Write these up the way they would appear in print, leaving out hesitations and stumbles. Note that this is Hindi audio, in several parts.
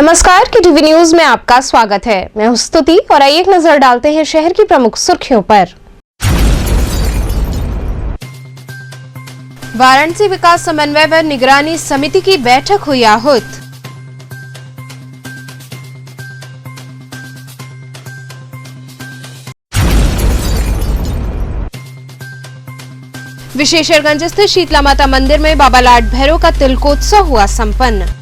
नमस्कार, के टीवी न्यूज में आपका स्वागत है। मैं हूं स्तुति और आइए एक नजर डालते हैं शहर की प्रमुख सुर्खियों पर। वाराणसी विकास समन्वय व निगरानी समिति की बैठक हुई आहूत। विशेषरगंज स्थित शीतला माता मंदिर में बाबा लाड भैरव का तिलकोत्सव हुआ संपन्न।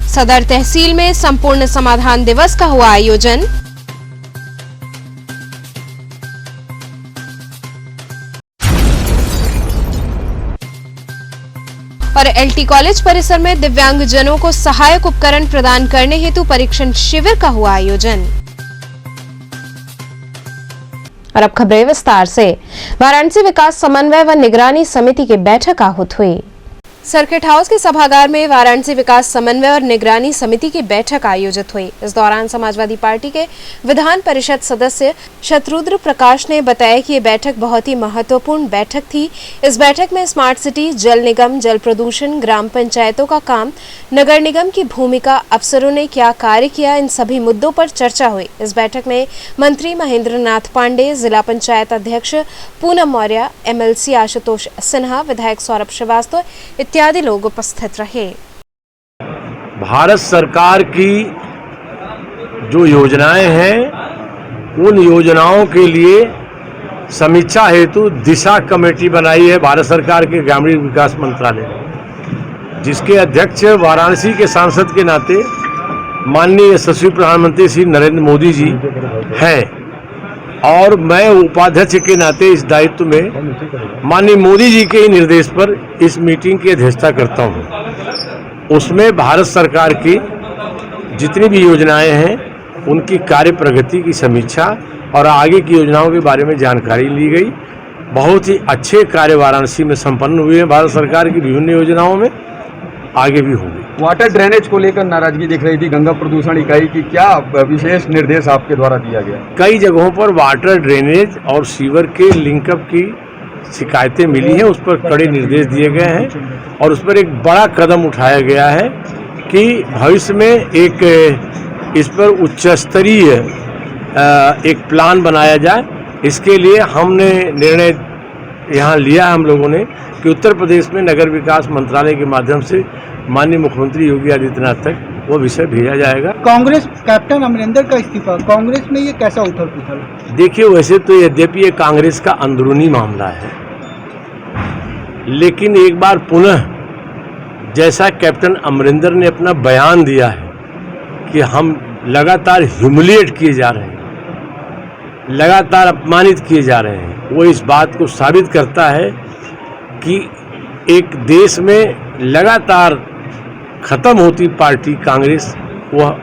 सदर तहसील में संपूर्ण समाधान दिवस का हुआ आयोजन। और एलटी कॉलेज परिसर में दिव्यांगजनों को सहायक उपकरण प्रदान करने हेतु परीक्षण शिविर का हुआ आयोजन। और अब खबरें विस्तार से। वाराणसी विकास समन्वय व निगरानी समिति की बैठक आहूत हुई। सर्किट हाउस के सभागार में वाराणसी विकास समन्वय और निगरानी समिति की बैठक आयोजित हुई। इस दौरान समाजवादी पार्टी के विधान परिषद सदस्य शत्रुद्र प्रकाश ने बताया कि ये बैठक बहुत ही महत्वपूर्ण बैठक थी। इस बैठक में स्मार्ट सिटी, जल निगम, जल प्रदूषण, ग्राम पंचायतों का काम, नगर निगम की भूमिका, अफसरों ने क्या कार्य किया, इन सभी मुद्दों पर चर्चा हुई। इस बैठक में मंत्री महेंद्र नाथ पांडे, जिला पंचायत अध्यक्ष पूनम मौर्य, MLC आशुतोष सिन्हा, विधायक सौरभ श्रीवास्तव इत्यादि लोग उपस्थित रहे। भारत सरकार की जो योजनाएं हैं, उन योजनाओं के लिए समीक्षा हेतु दिशा कमेटी बनाई है भारत सरकार के ग्रामीण विकास मंत्रालय, जिसके अध्यक्ष वाराणसी के सांसद के नाते माननीय यशस्वी प्रधानमंत्री श्री नरेंद्र मोदी जी हैं और मैं उपाध्यक्ष के नाते इस दायित्व में माननीय मोदी जी के ही निर्देश पर इस मीटिंग की अध्यक्षता करता हूं। उसमें भारत सरकार की जितनी भी योजनाएं हैं, उनकी कार्य प्रगति की समीक्षा और आगे की योजनाओं के बारे में जानकारी ली गई। बहुत ही अच्छे कार्य वाराणसी में संपन्न हुए हैं भारत सरकार की विभिन्न योजनाओं में, आगे भी होंगे। वाटर ड्रेनेज को लेकर नाराजगी दिख रही थी गंगा प्रदूषण इकाई की, क्या विशेष निर्देश आपके द्वारा दिया गया? कई जगहों पर वाटर ड्रेनेज और सीवर के लिंकअप की शिकायतें मिली हैं, उस पर कड़े निर्देश दिए गए हैं और उस पर एक बड़ा कदम उठाया गया है कि भविष्य में एक इस पर उच्च स्तरीय एक प्लान बनाया जाए। इसके लिए हमने निर्णय यहाँ लिया हम लोगों ने कि उत्तर प्रदेश में नगर विकास मंत्रालय के माध्यम से माननीय मुख्यमंत्री योगी आदित्यनाथ तक वो विषय भेजा जाएगा। कांग्रेस कैप्टन अमरिंदर का इस्तीफा, कांग्रेस में ये कैसा उथल पुथल? देखिए, वैसे तो यद्यपि ये कांग्रेस का अंदरूनी मामला है, लेकिन एक बार पुनः जैसा कैप्टन अमरिंदर ने अपना बयान दिया है कि हम लगातार ह्यूमिलिएट किए जा रहे हैं, लगातार अपमानित किए जा रहे हैं, वो इस बात को साबित करता है कि एक देश में लगातार खत्म होती पार्टी कांग्रेस, वह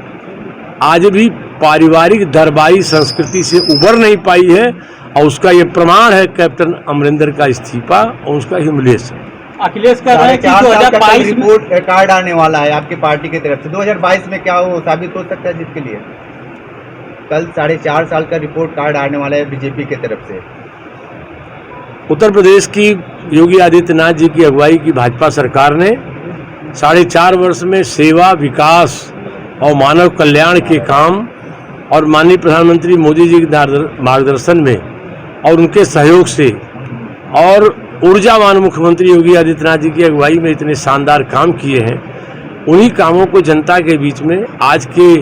आज भी पारिवारिक दरबारी संस्कृति से उबर नहीं पाई है और उसका ये प्रमाण है कैप्टन अमरिंदर का इस्तीफा और उसका ह्यूमिलिएशन। अखिलेश कह रहे हैं कि 2022 रिपोर्ट कार्ड आने वाला है आपकी पार्टी की तरफ से, 2022 में क्या वो साबित हो सकता है जिसके लिए कल 4.5 साल का रिपोर्ट कार्ड आने वाला है बीजेपी की तरफ से? उत्तर प्रदेश की योगी आदित्यनाथ जी की अगुवाई की भाजपा सरकार ने 4.5 वर्ष में सेवा, विकास और मानव कल्याण के काम और माननीय प्रधानमंत्री मोदी जी के मार्गदर्शन में और उनके सहयोग से और ऊर्जावान मुख्यमंत्री योगी आदित्यनाथ जी की अगुवाई में इतने शानदार काम किए हैं। उन्हीं कामों को जनता के बीच में आज के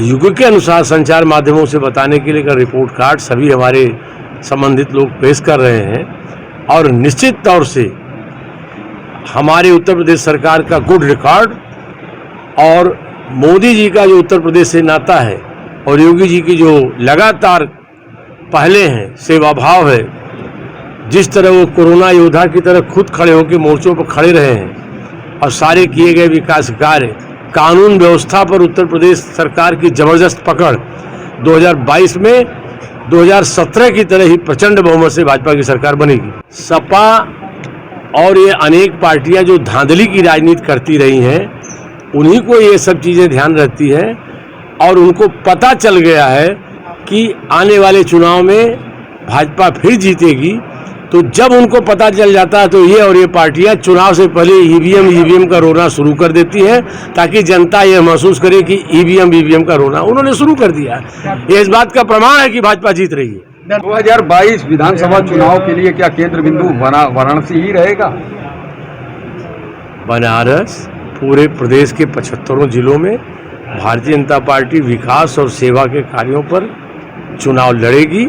युग के अनुसार संचार माध्यमों से बताने के लिए रिपोर्ट कार्ड सभी हमारे संबंधित लोग पेश कर रहे हैं और निश्चित तौर से हमारे उत्तर प्रदेश सरकार का गुड रिकॉर्ड और मोदी जी का जो उत्तर प्रदेश से नाता है और योगी जी की जो लगातार पहले हैं सेवा भाव है, जिस तरह वो कोरोना योद्धा की तरह खुद खड़े होकर मोर्चों पर खड़े रहे हैं और सारे किए गए विकास कार्य, कानून व्यवस्था पर उत्तर प्रदेश सरकार की जबरदस्त पकड़, 2022 में 2017 की तरह ही प्रचंड बहुमत से भाजपा की सरकार बनेगी। सपा और ये अनेक पार्टियां जो धांधली की राजनीति करती रही हैं, उन्हीं को ये सब चीज़ें ध्यान रहती हैं और उनको पता चल गया है कि आने वाले चुनाव में भाजपा फिर जीतेगी, तो जब उनको पता चल जाता है तो ये और ये पार्टियां चुनाव से पहले ईवीएम का रोना शुरू कर देती हैं, ताकि जनता ये महसूस करे कि ईवीएम का रोना उन्होंने शुरू कर दिया है। ये इस बात का प्रमाण है कि भाजपा जीत रही है। 2022 विधानसभा चुनाव के लिए क्या केंद्र बिंदु वाराणसी ही रहेगा? बनारस पूरे प्रदेश के 75 जिलों में भारतीय जनता पार्टी विकास और सेवा के कार्यों पर चुनाव लड़ेगी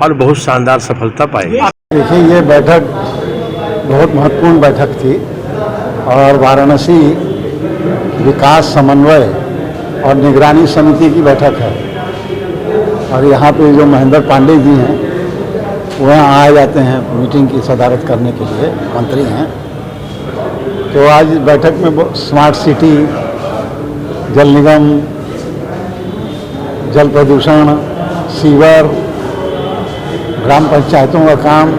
और बहुत शानदार सफलता पाएगी। देखिए, ये बैठक बहुत महत्वपूर्ण बैठक थी और वाराणसी विकास समन्वय और निगरानी समिति की बैठक है। और यहाँ पे जो महेंद्र पांडे जी हैं वो यहाँ आ जाते हैं मीटिंग की सदारत करने के लिए, मंत्री हैं। तो आज बैठक में स्मार्ट सिटी, जल निगम, जल प्रदूषण, सीवर, ग्राम पंचायतों का काम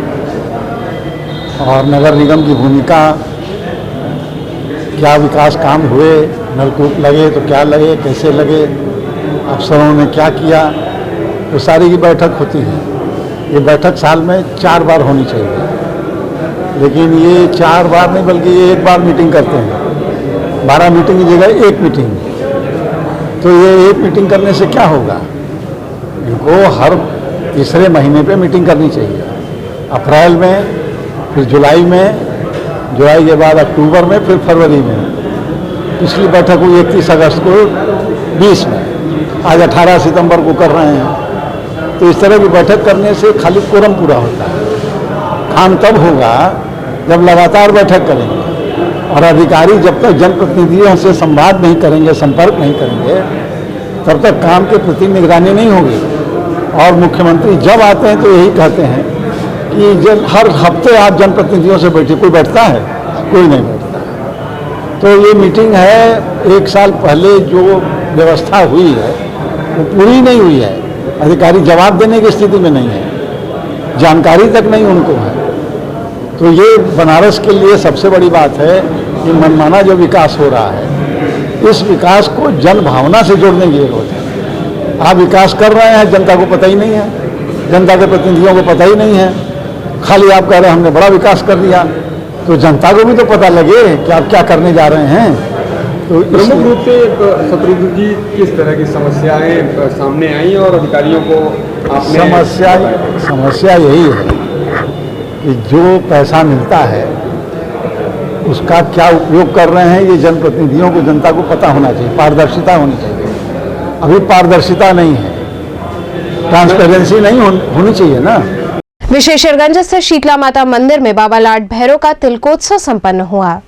और नगर निगम की भूमिका, क्या विकास काम हुए, नलकूप लगे तो क्या लगे, कैसे लगे, अफसरों ने क्या किया, तो सारी की बैठक होती है। ये बैठक साल में 4 बार होनी चाहिए, लेकिन ये 4 बार नहीं बल्कि ये 1 बार मीटिंग करते हैं। 12 मीटिंग की जगह 1 मीटिंग। तो ये 1 मीटिंग करने से क्या होगा? इनको हर तीसरे महीने पे मीटिंग करनी चाहिए। अप्रैल में, फिर जुलाई में, जुलाई के बाद अक्टूबर में, फिर फरवरी में। पिछली बैठक हुई 31 अगस्त को 20 में, आज 18 सितंबर को कर रहे हैं। तो इस तरह की बैठक करने से खाली कोरम पूरा होता है। काम तब होगा जब लगातार बैठक करेंगे और अधिकारी जब तक जनप्रतिनिधियों से संवाद नहीं करेंगे, संपर्क नहीं करेंगे, तब तक काम के प्रति निगरानी नहीं होगी। और मुख्यमंत्री जब आते हैं तो यही कहते हैं कि हर हफ्ते आप जनप्रतिनिधियों से बैठिए। कोई बैठता है? कोई नहीं बैठता। तो ये मीटिंग है, 1 साल पहले जो व्यवस्था हुई है वो पूरी नहीं हुई है। अधिकारी जवाब देने की स्थिति में नहीं है, जानकारी तक नहीं उनको है। तो ये बनारस के लिए सबसे बड़ी बात है कि मनमाना जो विकास हो रहा है, इस विकास को जन भावना से जोड़ने की जरूरत है। आप विकास कर रहे हैं, जनता को पता ही नहीं है, जनता के प्रतिनिधियों को पता ही नहीं है। खाली आप कह रहे हैं हमने बड़ा विकास कर दिया, तो जनता को भी तो पता लगे कि आप क्या करने जा रहे हैं। तो प्रमुख रूप से शत्रुघ्न जी किस तरह की समस्याएं सामने आई और अधिकारियों को आपने समस्या यही है कि जो पैसा मिलता है उसका क्या उपयोग कर रहे हैं, ये जनप्रतिनिधियों को, जनता को पता होना चाहिए, पारदर्शिता होनी चाहिए। अभी पारदर्शिता नहीं है, ट्रांसपेरेंसी नहीं होनी चाहिए ना। विशेषरगंज स्थित शीतला माता मंदिर में बाबा लाड भैरव का तिलकोत्सव संपन्न हुआ।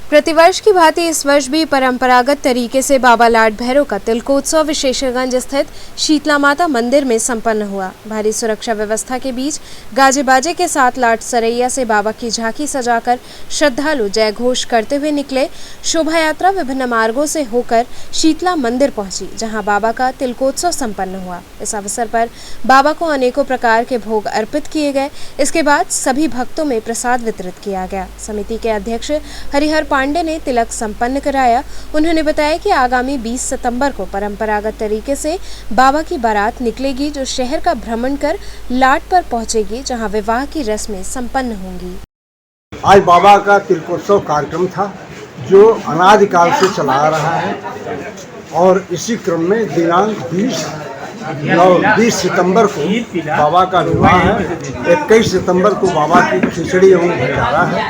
प्रतिवर्ष की भांति इस वर्ष भी परंपरागत तरीके से बाबा लाड भैरव का तिलकोत्सव विशेषरगंज स्थित शीतला माता मंदिर में संपन्न हुआ। भारी सुरक्षा व्यवस्था के बीच गाजे बाजे के साथ लाड सरैया से बाबा की झांकी सजाकर श्रद्धालु जय घोष करते हुए निकले। शोभा यात्रा विभिन्न मार्गों से होकर शीतला मंदिर पहुंची, जहां बाबा का तिलकोत्सव संपन्न हुआ। इस अवसर पर बाबा को अनेकों प्रकार के भोग अर्पित किए गए। इसके बाद सभी भक्तों में प्रसाद वितरित किया गया। समिति के अध्यक्ष हरिहर पांडे ने तिलक संपन्न कराया। उन्होंने बताया कि आगामी 20 सितंबर को परंपरागत तरीके से बाबा की बारात निकलेगी, जो शहर का भ्रमण कर लाड पर पहुंचेगी, जहां विवाह की रस्में संपन्न होंगी। आज बाबा का तिलकोत्सव कार्यक्रम था जो अनादिकाल से चला आ रहा है और इसी क्रम में दिनांक 20 सितंबर को बाबा का विवाह है। 21 सितंबर को बाबा की खिचड़ी एवं भंडारा है।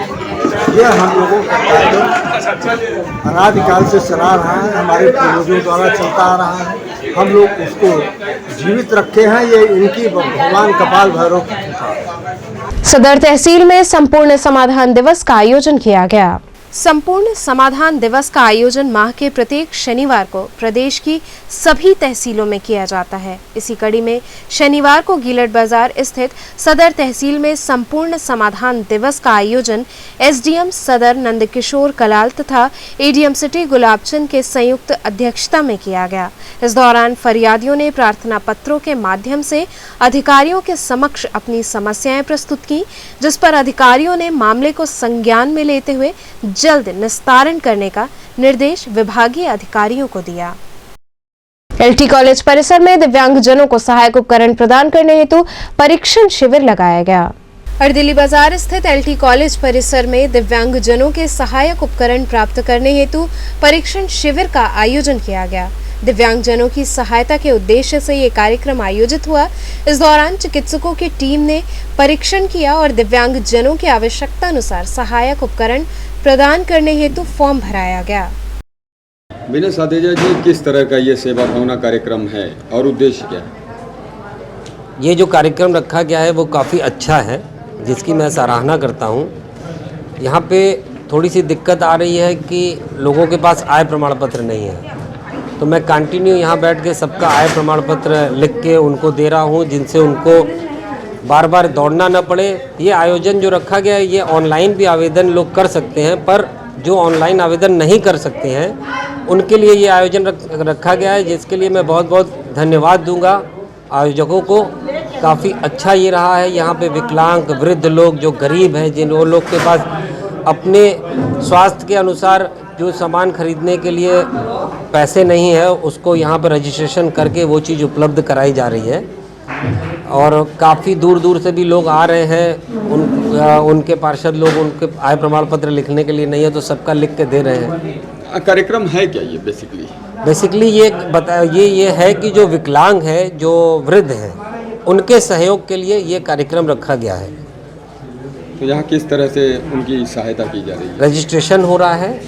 यह हम लोगों का कार्यक्रम अनादिकाल से चला रहा है, हमारे पूर्वजों द्वारा चलता आ रहा है। हम लोग उसको जीवित रखे हैं। ये इनकी भगवान कपाल भैरव की कृपा है। सदर तहसील में संपूर्ण समाधान दिवस का आयोजन किया गया। संपूर्ण समाधान दिवस का आयोजन माह के प्रत्येक शनिवार को प्रदेश की सभी तहसीलों में किया जाता है। इसी कड़ी में शनिवार को गीलट बाजार स्थित सदर तहसील में संपूर्ण समाधान दिवस का आयोजन एसडीएम सदर नंदकिशोर कलाल तथा एडीएम सिटी गुलाबचंद के संयुक्त अध्यक्षता में किया गया। इस दौरान फरियादियों ने प्रार्थना पत्रों के माध्यम से अधिकारियों के समक्ष अपनी समस्याएं प्रस्तुत की, जिस पर अधिकारियों ने मामले को संज्ञान में लेते हुए जल्द निस्तारण करने का निर्देश विभागीय अधिकारियों को दिया। एलटी कॉलेज परिसर में दिव्यांगजनों को सहायक उपकरण प्रदान करने हेतु परीक्षण शिविर लगाया गया। अर्दिली बाजार स्थित एलटी कॉलेज परिसर में दिव्यांगजनों के सहायक उपकरण प्राप्त करने हेतु परीक्षण शिविर का आयोजन किया गया। दिव्यांगजनों की सहायता के उद्देश्य से ये कार्यक्रम आयोजित हुआ। इस दौरान चिकित्सकों की टीम ने परीक्षण किया और दिव्यांगजनों की आवश्यकता अनुसार सहायक उपकरण प्रदान करने हेतु फॉर्म भराया गया। विनय सादेजा जी, किस तरह का ये सेवा भावना कार्यक्रम है और उद्देश्य क्या है? ये जो कार्यक्रम रखा गया है वो काफ़ी अच्छा है, जिसकी मैं सराहना करता हूँ। यहाँ पे थोड़ी सी दिक्कत आ रही है कि लोगों के पास आय प्रमाण पत्र नहीं है, तो मैं कंटिन्यू यहाँ बैठ के सबका आय प्रमाण पत्र लिख के उनको दे रहा हूँ, जिनसे उनको बार बार दौड़ना न पड़े। ये आयोजन जो रखा गया है ये ऑनलाइन भी आवेदन लोग कर सकते हैं, पर जो ऑनलाइन आवेदन नहीं कर सकते हैं उनके लिए ये आयोजन रखा गया है, जिसके लिए मैं बहुत बहुत धन्यवाद दूंगा आयोजकों को। काफ़ी अच्छा ये रहा है। यहाँ पे विकलांग, वृद्ध लोग, जो गरीब हैं, जिन वो लोग के पास अपने स्वास्थ्य के अनुसार जो सामान खरीदने के लिए पैसे नहीं है, उसको यहाँ पर रजिस्ट्रेशन करके वो चीज़ उपलब्ध कराई जा रही है। और काफ़ी दूर दूर से भी लोग आ रहे हैं। उनके पार्षद लोग उनके आय प्रमाण पत्र लिखने के लिए नहीं है, तो सबका लिख के दे रहे हैं। कार्यक्रम है क्या ये बेसिकली ये है कि जो विकलांग है, जो वृद्ध हैं, उनके सहयोग के लिए ये कार्यक्रम रखा गया है। तो यहाँ किस तरह से उनकी सहायता की जा रही है? रजिस्ट्रेशन हो रहा है।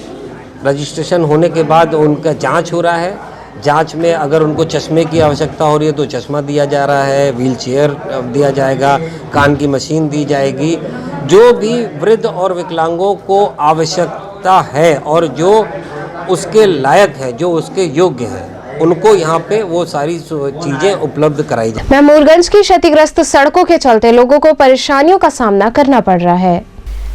रजिस्ट्रेशन होने के बाद उनका जांच हो रहा है। जांच में अगर उनको चश्मे की आवश्यकता हो रही है तो चश्मा दिया जा रहा है, व्हील चेयर दिया जाएगा, कान की मशीन दी जाएगी। जो भी वृद्ध और विकलांगों को आवश्यकता है और जो उसके लायक है, जो उसके योग्य है, उनको यहाँ पे वो सारी चीज़ें उपलब्ध कराई जाए। महमूदगंज की क्षतिग्रस्त सड़कों के चलते लोगों को परेशानियों का सामना करना पड़ रहा है।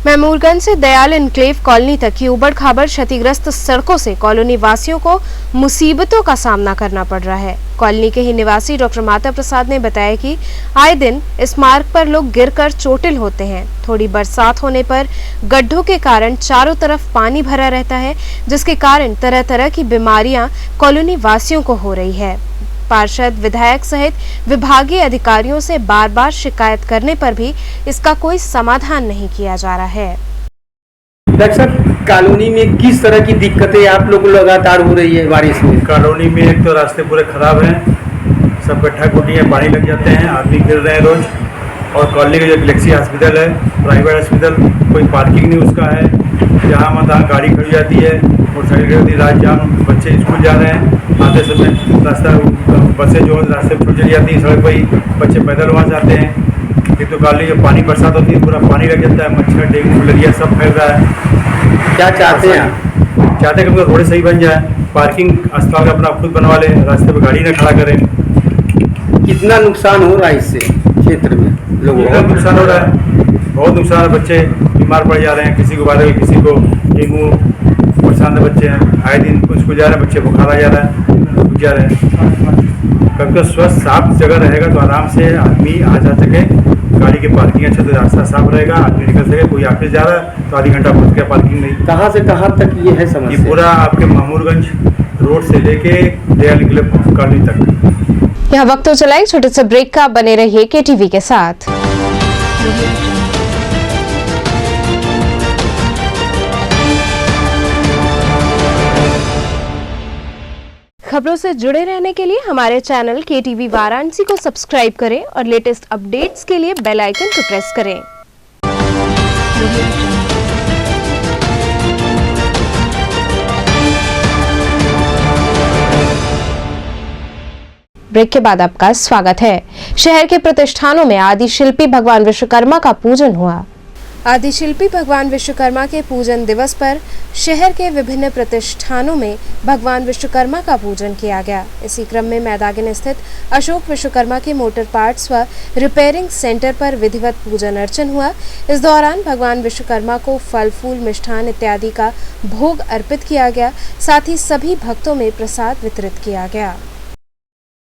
महमूदगंज से दयाल इनक्लेव कॉलोनी तक की उबड़ खाबड़ क्षतिग्रस्त सड़कों से कॉलोनी वासियों को मुसीबतों का सामना करना पड़ रहा है। कॉलोनी के ही निवासी डॉक्टर माता प्रसाद ने बताया कि आए दिन इस मार्ग पर लोग गिरकर चोटिल होते हैं। थोड़ी बरसात होने पर गड्ढों के कारण चारों तरफ पानी भरा रहता है, जिसके कारण तरह तरह की बीमारियां कॉलोनी वासियों को हो रही है। पार्षद, विधायक सहित विभागीय अधिकारियों से बार बार शिकायत करने पर भी इसका कोई समाधान नहीं किया जा रहा है। डॉक्टर साहब, कॉलोनी में किस तरह की दिक्कतें आप लोग को लगातार हो रही है बारिश में? कॉलोनी में एक तो रास्ते पूरे खराब हैं, सब गड्ढा गुड्ढी है, पानी लग जाते हैं, आदमी गिर रहे हैं रोज। और कॉलोनी का जो गैलेक्सी हॉस्पिटल है, प्राइवेट हॉस्पिटल, कोई पार्किंग नहीं उसका है। जहाँ मत तहाँ गाड़ी खड़ी जाती है, मोटरसाइकिल खड़ी होती है, रात जाम, बच्चे स्कूल जा रहे हैं, आते समय रास्ता बसें जो रास्ते छूट चली जाती है, सड़क पर ही बच्चे पैदल वहाँ जाते हैं। एक तो कॉलोनी जब पानी बरसात होती है पूरा पानी लग जाता है, मच्छर, डेंगू, मलेरिया सब फैल रहा है। क्या चाहते हैं? चाहते हैं कि रोड सही बन जाए, पार्किंग स्थल अपना खुद बनवा लें, रास्ते पर गाड़ी न खड़ा करें। कितना नुकसान हो रहा है इससे क्षेत्र में लोगों को? नुकसान हो रहा है, बहुत नुकसान है। बच्चे बीमार पड़ जा रहे हैं, किसी को वायरल, किसी को डेंगू, परेशान बच्चे हैं। आए दिन कुछ जा रहे हैं, बच्चे बुखार आ जा रहा है, रुक जा रहे हैं। कभी तो स्वस्थ साफ जगह रहेगा तो आराम से आदमी आ जा सके, गाड़ी की पार्किंग अच्छा तो रास्ता साफ रहेगा, आदमी निकल सके। कोई ऑफिस जा रहा है तो आधी घंटा पहुँच गया, पार्किंग नहीं। कहाँ से कहाँ तक ये है समस्या? ये पूरा आपके महमूदगंज रोड से लेके दयाल इनक्लेव कॉलोनी तक। यह वक्त तो चला एक छोटे से ब्रेक का, बने रहिए KTV के साथ। खबरों से जुड़े रहने के लिए हमारे चैनल KTV वाराणसी को सब्सक्राइब करें और लेटेस्ट अपडेट्स के लिए बेल आइकन को प्रेस करें। ब्रेक के बाद आपका स्वागत है। शहर के प्रतिष्ठानों में आदि शिल्पी भगवान विश्वकर्मा का पूजन हुआ। आदि शिल्पी भगवान विश्वकर्मा के पूजन दिवस पर शहर के विभिन्न प्रतिष्ठानों में भगवान विश्वकर्मा का पूजन किया गया। इसी क्रम में मैदागिन स्थित अशोक विश्वकर्मा के मोटर पार्ट्स व रिपेयरिंग सेंटर पर विधिवत पूजन अर्चन हुआ। इस दौरान भगवान विश्वकर्मा को फल फूल, मिष्ठान इत्यादि का भोग अर्पित किया गया। साथ ही सभी भक्तों में प्रसाद वितरित किया गया।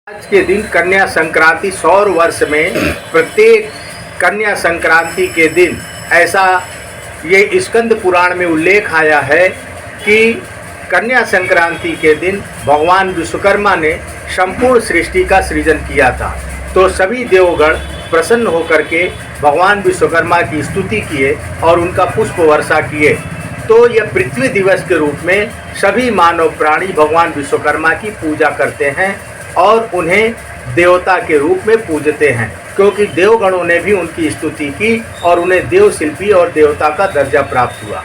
आज के दिन कन्या संक्रांति, सौर वर्ष में प्रत्येक कन्या संक्रांति के दिन ऐसा ये स्कंद पुराण में उल्लेख आया है कि कन्या संक्रांति के दिन भगवान विश्वकर्मा ने संपूर्ण सृष्टि का सृजन किया था, तो सभी देवगण प्रसन्न होकर के भगवान विश्वकर्मा की स्तुति किए और उनका पुष्प वर्षा किए। तो यह पृथ्वी दिवस के रूप में सभी मानव प्राणी भगवान विश्वकर्मा की पूजा करते हैं और उन्हें देवता के रूप में पूजते हैं, क्योंकि देवगणों ने भी उनकी स्तुति की और उन्हें देव शिल्पी और देवता का दर्जा प्राप्त हुआ।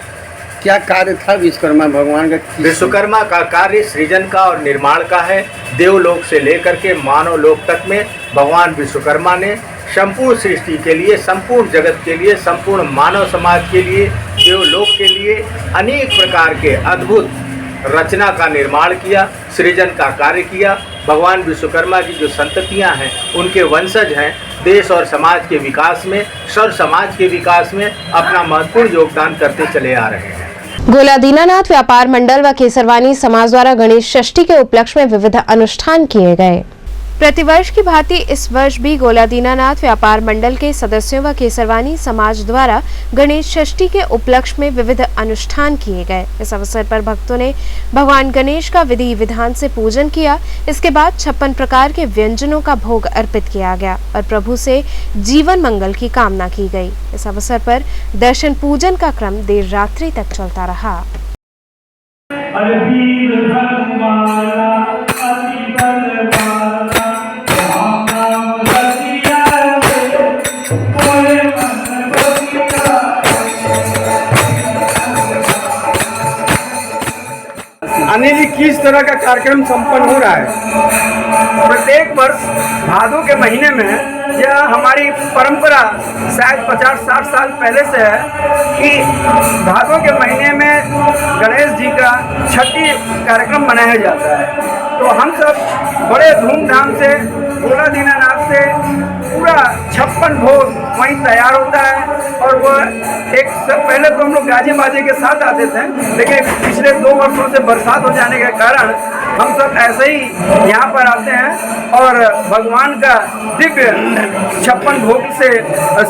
क्या कार्य था विश्वकर्मा भगवान का? विश्वकर्मा का कार्य सृजन का और निर्माण का है। देवलोक से लेकर के मानव लोक तक में भगवान विश्वकर्मा ने संपूर्ण सृष्टि के लिए, संपूर्ण जगत के लिए, संपूर्ण मानव समाज के लिए, देवलोक के लिए अनेक प्रकार के अद्भुत रचना का निर्माण किया, सृजन का कार्य किया। भगवान विश्वकर्मा की जो संततियां हैं, उनके वंशज हैं, देश और समाज के विकास में, सर्व समाज के विकास में अपना महत्वपूर्ण योगदान करते चले आ रहे हैं। गोला दीनानाथ व्यापार मंडल व केसरवानी समाज द्वारा गणेश षष्ठी के उपलक्ष्य में विविध अनुष्ठान किए गए। प्रतिवर्ष की भांति इस वर्ष भी गोला दीनानाथ व्यापार मंडल के सदस्यों व केसरवानी समाज द्वारा गणेश षष्ठी के उपलक्ष्य में विविध अनुष्ठान किए गए। इस अवसर पर भक्तों ने भगवान गणेश का विधि विधान से पूजन किया। इसके बाद 56 प्रकार के व्यंजनों का भोग अर्पित किया गया और प्रभु से जीवन मंगल की कामना की गई। इस अवसर पर दर्शन पूजन का क्रम देर रात्रि तक चलता रहा। अनिल जी, किस तरह का कार्यक्रम संपन्न हो रहा है? प्रत्येक वर्ष भादों के महीने में यह हमारी परंपरा शायद 50-60 साल पहले से है कि भादों के महीने में गणेश जी का छठी कार्यक्रम मनाया जाता है। तो हम सब बड़े धूमधाम से गोला दीनानाथ से पूरा 56 भोग वहीं तैयार होता है और वह एक सब पहले तो हम लोग गाजे बाजे के साथ आते थे, लेकिन पिछले 2 वर्षों से बरसात हो जाने के कारण हम सब ऐसे ही यहाँ पर आते हैं और भगवान का दिव्य 56 भोग से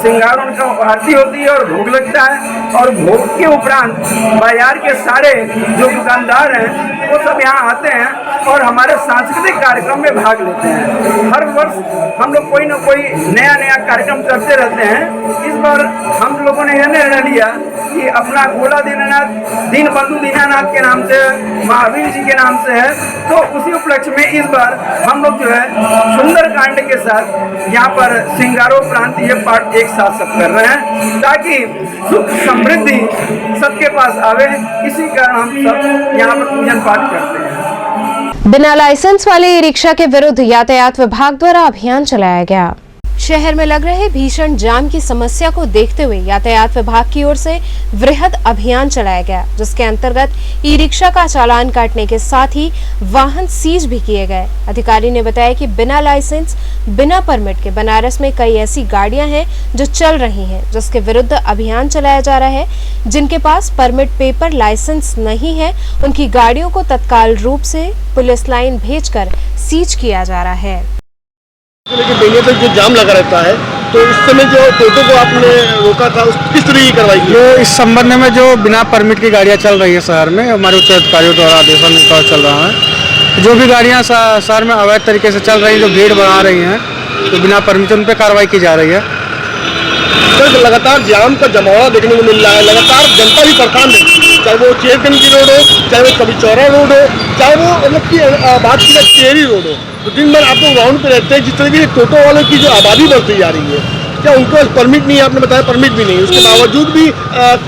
श्रृंगार उनका आरती होती है और भोग लगता है। और भोग के उपरांत बाजार के सारे जो दुकानदार हैं वो सब यहाँ आते हैं और हमारे सांस्कृतिक कार्यक्रम में भाग लेते हैं। हर वर्ष हम लोग कोई ना कोई नया नया कार्यक्रम करते रहते हैं। इस बार हम लोगों ने यह निर्णय लिया कि अपना गोला दीनानाथ दीनबंधु दीनानाथ के नाम से, महावीर जी के नाम से है, तो उसी उपलक्ष्य में इस बार हम लोग जो है सुंदरकांड के साथ यहाँ पर श्रृंगारोपरांत ये पाठ एक साथ सब कर रहे हैं ताकि सुख समृद्धि सबके पास आवे। इसी कारण हम सब यहाँ पर पूजन पाठ करते हैं। बिना लाइसेंस वाले ई रिक्शा के विरुद्ध यातायात विभाग द्वारा अभियान चलाया गया। शहर में लग रहे भीषण जाम की समस्या को देखते हुए यातायात विभाग की ओर से वृहद अभियान चलाया गया, जिसके अंतर्गत ई रिक्शा का चालान काटने के साथ ही वाहन सीज भी किए गए। अधिकारी ने बताया कि बिना लाइसेंस, बिना परमिट के बनारस में कई ऐसी गाड़ियां हैं जो चल रही हैं, जिसके विरुद्ध अभियान चलाया जा रहा है। जिनके पास परमिट पेपर, लाइसेंस नहीं है, उनकी गाड़ियों को तत्काल रूप से पुलिस लाइन भेजकर सीज किया जा रहा है। लेकिन महीने तक जो जाम लगा रहता है, तो इस समय जो टोटो को आपने रोका था, किस तरह की कार्रवाई की? ये इस संबंध में जो बिना परमिट की गाड़ियां चल रही है शहर में, हमारे उच्च अधिकारियों द्वारा आदेशानुसार चल रहा है। जो भी गाड़ियां शहर में अवैध तरीके से चल रही हैं, जो भीड़ बढ़ा रही हैं, तो बिना परमिट उन पर कार्रवाई की जा रही है। सर, लगातार जाम का जमावड़ा देखने को मिल रहा है, लगातार जनता भी परेशान है, चाहे वो चेरगंज की रोड हो, चाहे वो कभी चौरा रोड हो, चाहे वो मतलब की बात की चेरी रोड हो। तो दिन भर आप लोग राउंड पे रहते हैं। जिस तरह की टोटो वालों की जो आबादी बढ़ती जा रही है, क्या उनको परमिट नहीं है? आपने बताया परमिट भी नहीं, उसके बावजूद भी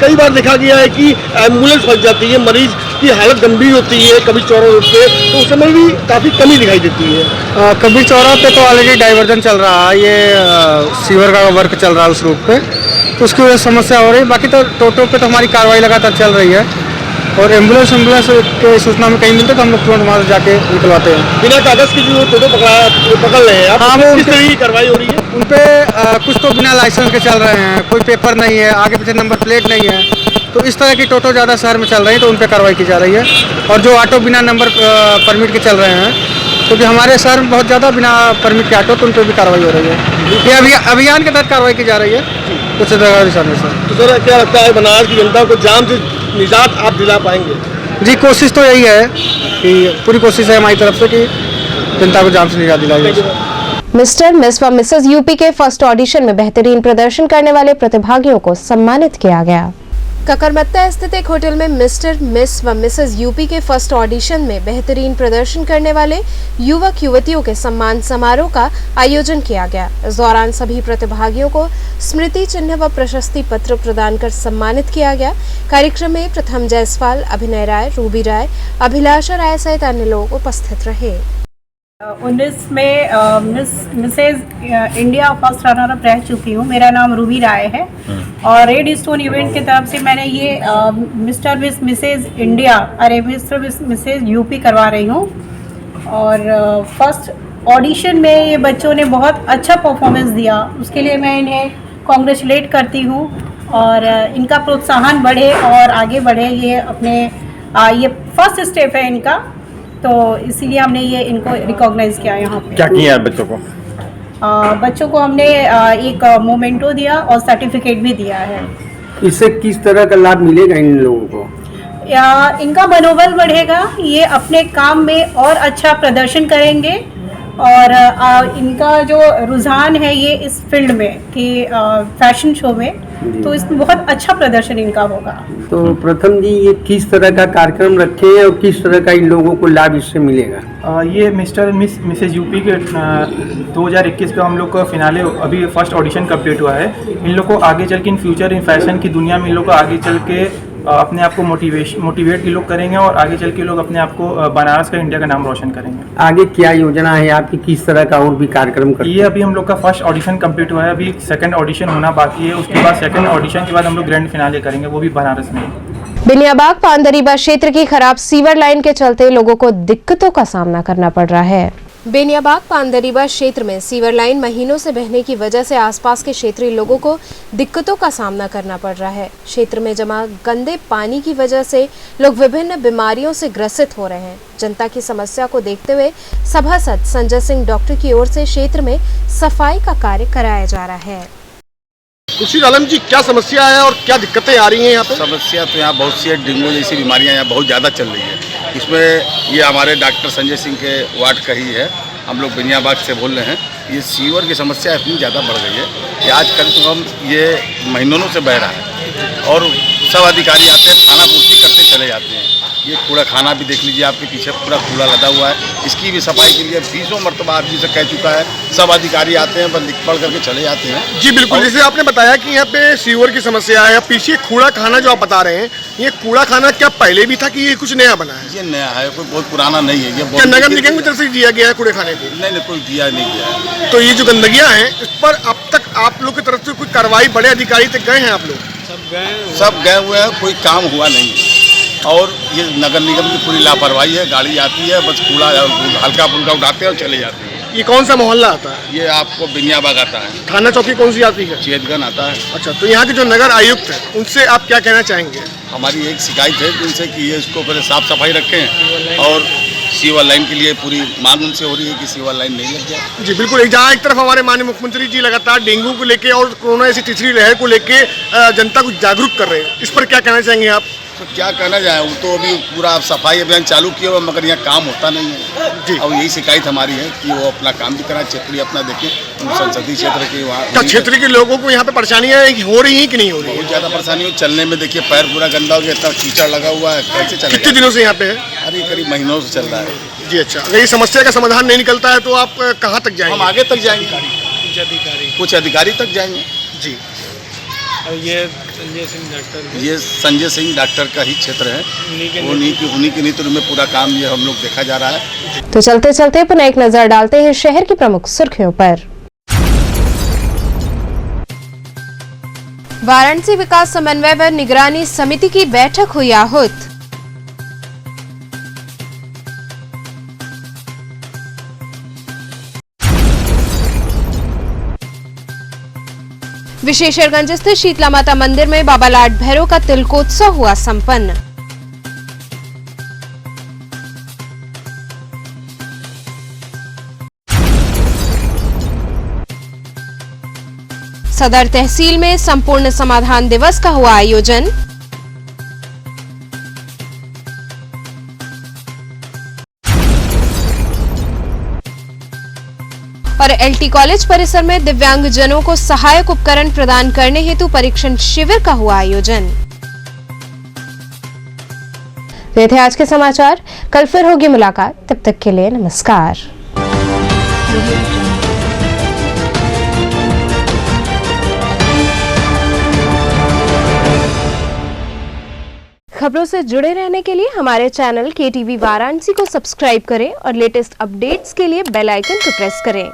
कई बार देखा गया है कि एम्बुलेंस फंस जाती है, मरीज की हालत गंभीर होती है कभी चौरा रोड पे, तो उस समय भी काफ़ी कमी दिखाई देती है। कभी चौरा पे तो ऑलरेडी डाइवर्जन चल रहा है, ये सीवर का वर्क चल रहा है उस रूट पे, तो उसकी वजह से समस्या हो रही है। बाकी तो टोटो पे तो हमारी कार्रवाई लगातार चल रही है और एम्बुलेंस के सूचना में कहीं मिलते तो हम लोग तुरंत वहाँ से जाके निकलवाते हैं। बिना कागज़ की जो टोटो पकड़ रहे हैं आप, हाँ, वो किस तरह की कार्रवाई हो रही है? उन पे कुछ तो बिना लाइसेंस के चल रहे हैं, कोई पेपर नहीं है, आगे पीछे नंबर प्लेट नहीं है, तो इस तरह की टोटो ज़्यादा शहर में चल रही है, तो उन पर कार्रवाई की जा रही है। और जो ऑटो बिना नंबर परमिट के चल रहे हैं, क्योंकि हमारे शहर में बहुत ज़्यादा बिना परमिट के ऑटो, तो उन पर भी कार्रवाई हो रही है। ये अभियान के तहत कार्रवाई की जा रही है कुछ दिशा में। तो सर, क्या लगता है बनारस की जनता को जाम से निजात आप दिला पाएंगे? जी कोशिश तो यही है कि पूरी कोशिश है हमारी तरफ से कि जनता को जाम से निजात दिलाई जाए। मिस्टर, मिस व मिसेस यूपी के फर्स्ट ऑडिशन में बेहतरीन प्रदर्शन करने वाले प्रतिभागियों को सम्मानित किया गया। ककरमत्ता स्थित एक होटल में मिस्टर, मिस व मिसेस यूपी के फर्स्ट ऑडिशन में बेहतरीन प्रदर्शन करने वाले युवक युवतियों के सम्मान समारोह का आयोजन किया गया। इस दौरान सभी प्रतिभागियों को स्मृति चिन्ह व प्रशस्ति पत्र प्रदान कर सम्मानित किया गया। कार्यक्रम में प्रथम जायसवाल, अभिनय राय, रूबी राय, अभिलाषा राय सहित अन्य लोग उपस्थित रहे। 19 में Mrs India first runner up रह चुकी हूँ। मेरा नाम रूबी राय है और रेड स्टोन इवेंट की तरफ से मैंने ये Mr Mrs India Mr Mrs UP करवा रही हूँ। और फर्स्ट ऑडिशन में ये बच्चों ने बहुत अच्छा परफॉर्मेंस दिया, उसके लिए मैं इन्हें कॉन्ग्रेचुलेट करती हूँ और इनका प्रोत्साहन बढ़े और आगे बढ़े। ये अपने ये फर्स्ट स्टेप है इनका, तो इसीलिए हमने ये इनको रिकॉग्नाइज किया यहाँ पे। क्या किया बच्चों को? बच्चों को हमने एक मोमेंटो दिया और सर्टिफिकेट भी दिया है। इससे किस तरह का लाभ मिलेगा इन लोगों को? इनका मनोबल बढ़ेगा, ये अपने काम में और अच्छा प्रदर्शन करेंगे और इनका जो रुझान है ये इस फील्ड में कि फैशन शो में, तो इसमें बहुत अच्छा प्रदर्शन इनका होगा। तो प्रथम जी, ये किस तरह का कार्यक्रम रखे हैं और किस तरह का इन लोगों को लाभ इससे मिलेगा? ये मिस्टर मिसेज यूपी के 2021 का हम लोग का फिनाले अभी फर्स्ट ऑडिशन कंप्लीट हुआ है। इन लोग को आगे चल के इन फ्यूचर इन फैशन की दुनिया में इन लोग को आगे चल के अपने आप को मोटिवेट लोग करेंगे और आगे चल के लोग अपने आप को बनारस का, इंडिया का नाम रोशन करेंगे। आगे क्या योजना है आपकी, किस तरह का और भी कार्यक्रम करते हैं? ये अभी हम लोग का फर्स्ट ऑडिशन कंप्लीट हुआ है, अभी सेकंड ऑडिशन होना बाकी है। उसके बाद सेकंड ऑडिशन के बाद हम लोग ग्रैंड फिनाले करेंगे, वो भी बनारस में। बिलियाबाग पानदरीबा क्षेत्र की खराब सीवर लाइन के चलते लोगों को दिक्कतों का सामना करना पड़ रहा है। बेनियाबाग पानदरीबा क्षेत्र में सीवर लाइन महीनों से बहने की वजह से आसपास के क्षेत्रीय लोगों को दिक्कतों का सामना करना पड़ रहा है। क्षेत्र में जमा गंदे पानी की वजह से लोग विभिन्न बीमारियों से ग्रसित हो रहे हैं। जनता की समस्या को देखते हुए सभासद संजय सिंह डॉक्टर की ओर से क्षेत्र में सफाई का कार्य कराया जा रहा है। खुर्शीद आलम जी, क्या समस्या है और क्या दिक्कतें आ रही हैं यहाँ पे? समस्या तो यहाँ बहुत सी है, डेंगू जैसी बीमारियाँ यहाँ बहुत ज़्यादा चल रही है। इसमें ये हमारे डॉक्टर संजय सिंह के वार्ड का ही है, हम लोग बेनियाबाग से बोल रहे हैं। ये सीवर की समस्या इतनी ज़्यादा बढ़ गई है कि आजकल तो हम ये महीनों से बह रहा है और सब अधिकारी आते हैं, खाना पूर्ति करते चले जाते हैं। ये कूड़ा खाना भी देख लीजिए, आपके पीछे पूरा कूड़ा लदा हुआ है। इसकी भी सफाई के लिए 20 मरतबा आदमी से कह चुका है, सब अधिकारी आते हैं, बस लिख पढ़ करके चले जाते हैं। जी बिल्कुल, जैसे आपने बताया कि यहाँ पे सीवर की समस्या है, पीछे कूड़ा खाना जो आप बता रहे हैं, ये कूड़ा खाना क्या पहले भी था कि ये कुछ नया बना है? ये नया है, कोई बहुत पुराना नहीं है। ये क्या नगर निगम की तरफ से दिया गया है कूड़े खाने को? नहीं, कोई दिया नहीं गया है। तो ये जो गंदगियाँ हैं, इस पर अब तक आप लोग की तरफ से कोई कार्रवाई बड़े अधिकारी तक गए हैं? आप लोग सब गए हुए हैं, कोई काम हुआ नहीं है। और ये नगर निगम की पूरी लापरवाही है, गाड़ी आती है, बस कूड़ा हल्का फुल्का उठाते हैं और चले जाते हैं। ये कौन सा मोहल्ला आता है? ये आपको बेनियाबाग आता है। थाना चौकी कौन सी आती है? चेतगन आता है। अच्छा, तो यहाँ के जो नगर आयुक्त हैं, उनसे आप क्या कहना चाहेंगे? हमारी एक शिकायत है उनसे कि ये इसको पहले साफ सफाई रखें और सीवर लाइन के लिए पूरी मांग उनसे हो रही है कि सीवर लाइन नहीं लग जाए। जी बिल्कुल, जहाँ एक तरफ हमारे माननीय मुख्यमंत्री जी लगातार डेंगू को लेके और कोरोना ऐसी तीसरी लहर को लेके जनता को जागरूक कर रहे हैं, इस पर क्या कहना चाहेंगे आप? तो क्या कहना जाए, वो तो अभी पूरा सफाई अभियान चालू किया हुआ, मगर यहाँ काम होता नहीं है जी। और यही शिकायत हमारी है कि वो अपना काम भी कराए, क्षेत्रीय अपना देखें, संसदीय क्षेत्र के वहाँ क्षेत्र के लोगों को यहाँ पे परेशानियाँ हो रही हैं कि नहीं हो रही? बहुत ज़्यादा परेशानी हो, चलने में देखिए पैर पूरा गंदा हो गया, इतना कीचड़ लगा हुआ है, कैसे चले? कितने दिनों से यहाँ पे है? अरे करीब महीनों से चल रहा है जी। अच्छा, अगर ये समस्या का समाधान नहीं निकलता है तो आप कहाँ तक जाएंगे? हम आगे तक जाएंगे, कुछ अधिकारी तक जाएंगे जी। ये संजय सिंह डॉक्टर का ही क्षेत्र है, उन्हीं के नीति में पूरा काम ये हम लोग देखा जा रहा है। तो चलते चलते पुनः एक नजर डालते हैं शहर की प्रमुख सुर्खियों पर। वाराणसी विकास समन्वय व निगरानी समिति की बैठक हुई आहूत। विशेषरगंज स्थित शीतला माता मंदिर में बाबा लाड भैरव का तिलकोत्सव हुआ संपन्न। सदर तहसील में संपूर्ण समाधान दिवस का हुआ आयोजन। और एलटी कॉलेज परिसर में दिव्यांगजनों को सहायक उपकरण प्रदान करने हेतु परीक्षण शिविर का हुआ आयोजन। तो ये थे आज के समाचार। कल फिर होगी मुलाकात, तब तक के लिए नमस्कार। खबरों से जुड़े रहने के लिए हमारे चैनल KTV वाराणसी को सब्सक्राइब करें और लेटेस्ट अपडेट्स के लिए बेल आइकन को प्रेस करें।